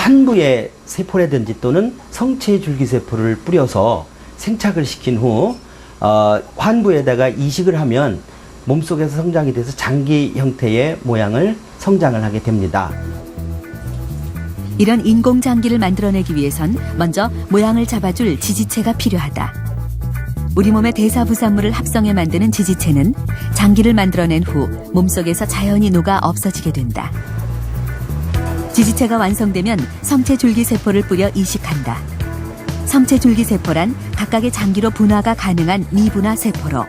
환부의 세포라든지 또는 성체 줄기세포를 뿌려서 생착을 시킨 후 환부에다가 이식을 하면 몸속에서 성장이 돼서 장기 형태의 모양을 성장을 하게 됩니다. 이런 인공장기를 만들어내기 위해선 먼저 모양을 잡아줄 지지체가 필요하다. 우리 몸의 대사부산물을 합성해 만드는 지지체는 장기를 만들어낸 후 몸속에서 자연히 녹아 없어지게 된다. 지지체가 완성되면 성체줄기세포를 뿌려 이식한다. 성체줄기세포란 각각의 장기로 분화가 가능한 미분화 세포로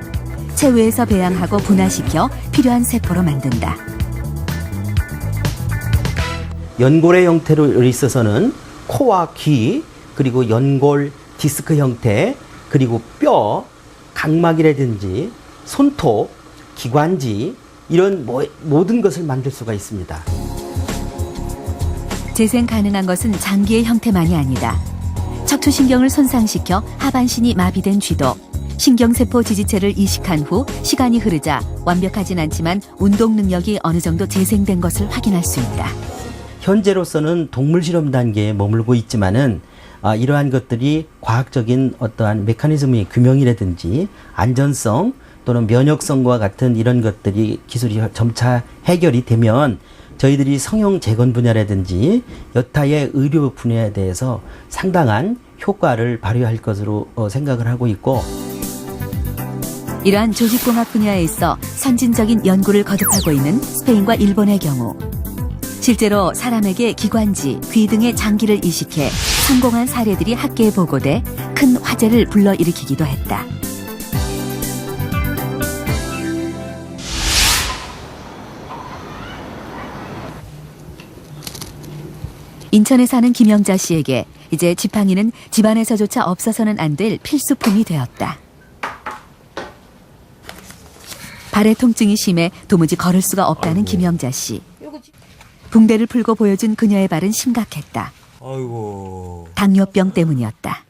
체외에서 배양하고 분화시켜 필요한 세포로 만든다. 연골의 형태로 있어서는 코와 귀, 그리고 연골 디스크 형태, 그리고 뼈, 각막이라든지 손톱, 기관지 이런 모든 것을 만들 수가 있습니다. 재생 가능한 것은 장기의 형태만이 아니다. 척추신경을 손상시켜 하반신이 마비된 쥐도 신경세포 지지체를 이식한 후 시간이 흐르자 완벽하진 않지만 운동 능력이 어느 정도 재생된 것을 확인할 수 있다. 현재로서는 동물 실험 단계에 머물고 있지만은 이러한 것들이 과학적인 어떠한 메커니즘의 규명이라든지 안전성 또는 면역성과 같은 이런 것들이 기술이 점차 해결이 되면 저희들이 성형 재건 분야라든지 여타의 의료 분야에 대해서 상당한 효과를 발휘할 것으로 생각을 하고 있고, 이러한 조직공학 분야에 있어 선진적인 연구를 거듭하고 있는 스페인과 일본의 경우 실제로 사람에게 기관지, 귀 등의 장기를 이식해 성공한 사례들이 학계에 보고돼 큰 화제를 불러일으키기도 했다. 인천에 사는 김영자 씨에게 이제 지팡이는 집안에서조차 없어서는 안 될 필수품이 되었다. 발의 통증이 심해 도무지 걸을 수가 없다는 김영자 씨. 붕대를 풀고 보여준 그녀의 발은 심각했다. 아이고. 당뇨병 때문이었다.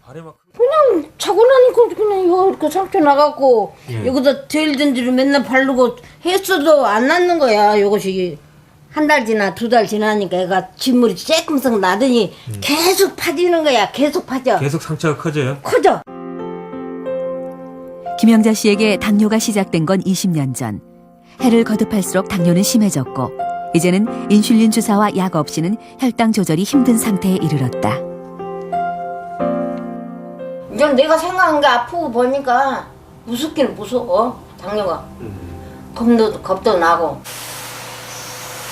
그냥 자고 나니까 그냥 이렇게 상처 나갖고 여기다 젤 던지를 맨날 바르고 했어도 안 낫는 거야. 이것이 한 달 지나 2달 지나니까 애가 진물이 쬐끔씩 나더니 계속 파지는 거야. 계속 파져. 계속 상처가 커져요? 커져. 김영자 씨에게 당뇨가 시작된 건 20년 전. 해를 거듭할수록 당뇨는 심해졌고 이제는 인슐린 주사와 약 없이는 혈당 조절이 힘든 상태에 이르렀다. 이제 내가 생각한 게 아프고 보니까 무섭기는 무서워. 당뇨가. 겁도 나고.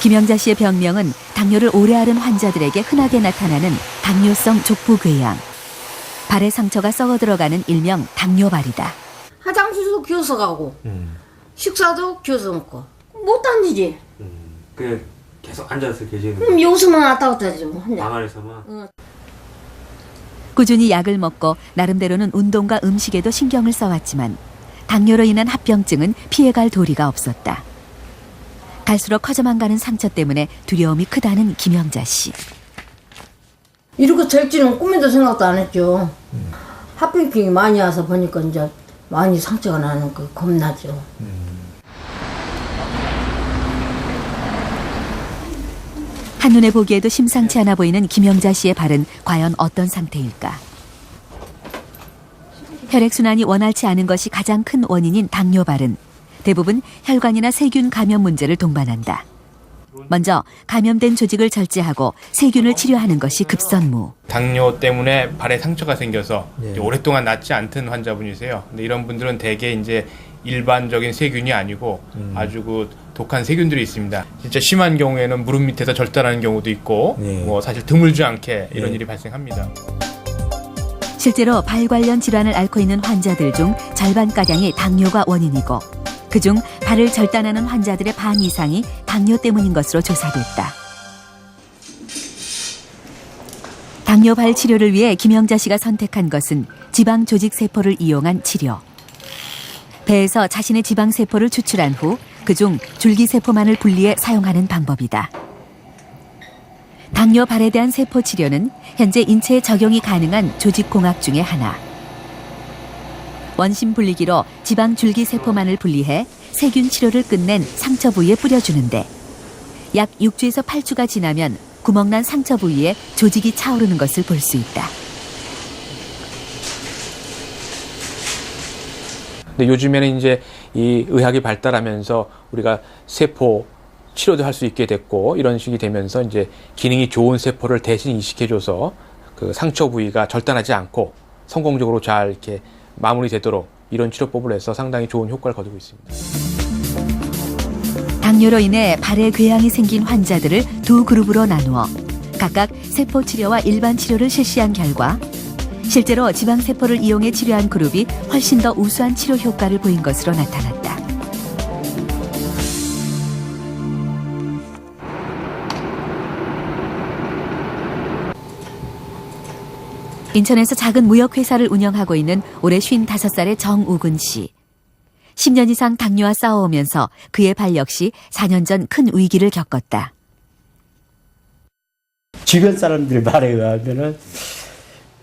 김영자 씨의 병명은 당뇨를 오래 앓은 환자들에게 흔하게 나타나는 당뇨성 족부궤양. 발의 상처가 썩어 들어가는 일명 당뇨발이다. 화장실도 기어서 가고 식사도 기어서 먹고 못 다니지. 그냥 계속 앉아서 계시는 그럼 여기서만 왔다 갔다 하지 뭐. 방 안에서만? 꾸준히 약을 먹고 나름대로는 운동과 음식에도 신경을 써왔지만 당뇨로 인한 합병증은 피해갈 도리가 없었다. 갈수록 커져만 가는 상처 때문에 두려움이 크다는 김영자 씨. 이렇게 될지는 꿈에도 생각도 안 했죠. 합병증이 많이 와서 보니까 이제 많이 상처가 나는 거 겁나죠. 한눈에 보기에도 심상치 않아 보이는 김영자 씨의 발은 과연 어떤 상태일까? 혈액순환이 원활치 않은 것이 가장 큰 원인인 당뇨발은 대부분 혈관이나 세균 감염 문제를 동반한다. 먼저 감염된 조직을 절제하고 세균을 치료하는 것이 급선무. 당뇨 때문에 발에 상처가 생겨서 오랫동안 낫지 않던 환자분이세요. 근데 이런 분들은 대개 이제 일반적인 세균이 아니고 아주 그 독한 세균들이 있습니다. 진짜 심한 경우에는 무릎 밑에서 절단하는 경우도 있고 뭐 사실 드물지 않게 이런 일이 발생합니다. 실제로 발 관련 질환을 앓고 있는 환자들 중 절반가량이 당뇨가 원인이고 그중 발을 절단하는 환자들의 반 이상이 당뇨 때문인 것으로 조사됐다. 당뇨발 치료를 위해 김영자 씨가 선택한 것은 지방조직세포를 이용한 치료. 배에서 자신의 지방세포를 추출한 후 그중 줄기세포만을 분리해 사용하는 방법이다. 당뇨발에 대한 세포 치료는 현재 인체에 적용이 가능한 조직공학 중의 하나. 원심 분리기로 지방 줄기세포만을 분리해 세균 치료를 끝낸 상처 부위에 뿌려주는데 약 6주에서 8주가 지나면 구멍난 상처 부위에 조직이 차오르는 것을 볼 수 있다. 근데 요즘에는 이제 이 의학이 발달하면서 우리가 세포 치료도 할 수 있게 됐고 이런 식이 되면서 이제 기능이 좋은 세포를 대신 이식해줘서 그 상처 부위가 절단하지 않고 성공적으로 잘 이렇게 마무리되도록 이런 치료법을 해서 상당히 좋은 효과를 거두고 있습니다. 당뇨로 인해 발에 궤양이 생긴 환자들을 두 그룹으로 나누어 각각 세포 치료와 일반 치료를 실시한 결과 실제로 지방세포를 이용해 치료한 그룹이 훨씬 더 우수한 치료 효과를 보인 것으로 나타났다. 인천에서 작은 무역회사를 운영하고 있는 올해 55살의 정우근 씨. 10년 이상 당뇨와 싸워오면서 그의 발 역시 4년 전 큰 위기를 겪었다. 주변 사람들 말에 의하면은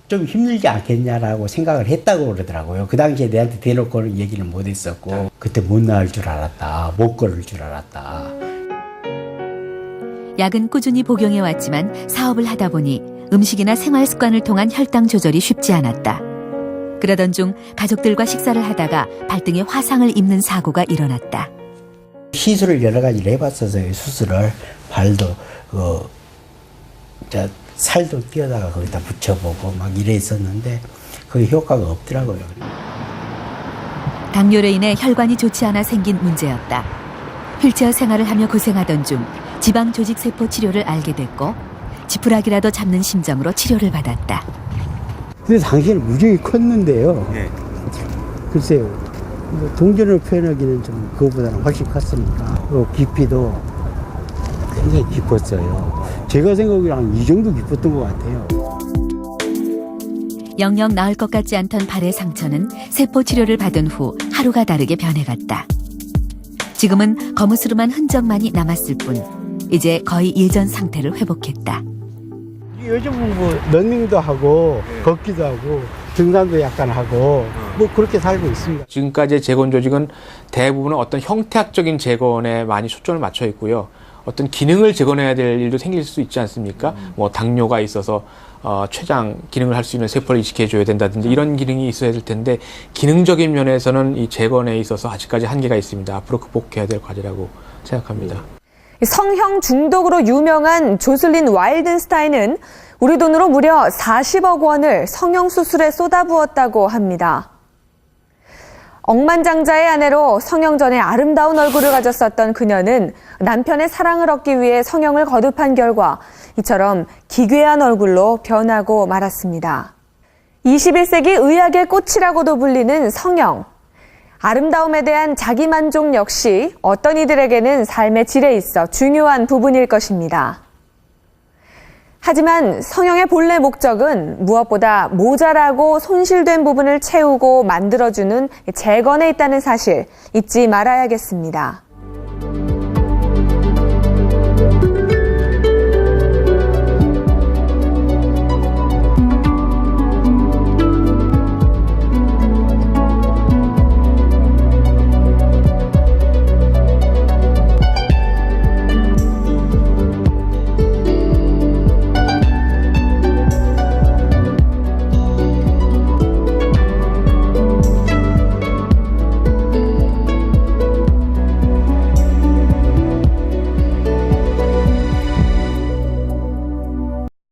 좀 힘들지 않겠냐라고 생각을 했다고 그러더라고요. 그 당시에 내한테 대놓고는 얘기는 못 했었고, 그때 못 나을 줄 알았다, 못 걸을 줄 알았다. 약은 꾸준히 복용해 왔지만 사업을 하다 보니 음식이나 생활 습관을 통한 혈당 조절이 쉽지 않았다. 그러던 중 가족들과 식사를 하다가 발등에 화상을 입는 사고가 일어났다. 시술을 여러 가지를 해봤어서요. 수술을 발도 살도 띄어다가 거기다 붙여보고 막 이랬었는데 그 효과가 없더라고요. 당뇨로 인해 혈관이 좋지 않아 생긴 문제였다. 휠체어 생활을 하며 고생하던 중 지방 조직 세포 치료를 알게 됐고 지푸라기라도 잡는 심정으로 치료를 받았다. 근데 당시에는 무지하게 컸는데요. 예. 글쎄요. 뭐 동전을 표현하기는 좀 그거보다는 훨씬 컸으니까. 깊이도 굉장히 깊었어요. 제가 생각하기로는 이 정도 깊었던 것 같아요. 영영 나을 것 같지 않던 발의 상처는 세포 치료를 받은 후 하루가 다르게 변해갔다. 지금은 거무스름한 흔적만이 남았을 뿐 이제 거의 예전 상태를 회복했다. 요즘은 뭐 러닝도 하고 걷기도 하고 등산도 약간 하고 뭐 그렇게 살고 있습니다. 지금까지의 재건 조직은 대부분은 어떤 형태학적인 재건에 많이 초점을 맞춰 있고요. 어떤 기능을 재건해야 될 일도 생길 수 있지 않습니까? 뭐 당뇨가 있어서 췌장 기능을 할 수 있는 세포를 이식해 줘야 된다든지 이런 기능이 있어야 될 텐데 기능적인 면에서는 이 재건에 있어서 아직까지 한계가 있습니다. 앞으로 극복해야 될 과제라고 생각합니다. 성형 중독으로 유명한 조슬린 와일든스타인은 우리 돈으로 무려 40억 원을 성형 수술에 쏟아부었다고 합니다. 억만장자의 아내로 성형 전에 아름다운 얼굴을 가졌었던 그녀는 남편의 사랑을 얻기 위해 성형을 거듭한 결과 이처럼 기괴한 얼굴로 변하고 말았습니다. 21세기 의학의 꽃이라고도 불리는 성형. 아름다움에 대한 자기만족 역시 어떤 이들에게는 삶의 질에 있어 중요한 부분일 것입니다. 하지만 성형의 본래 목적은 무엇보다 모자라고 손실된 부분을 채우고 만들어주는 재건에 있다는 사실 잊지 말아야겠습니다.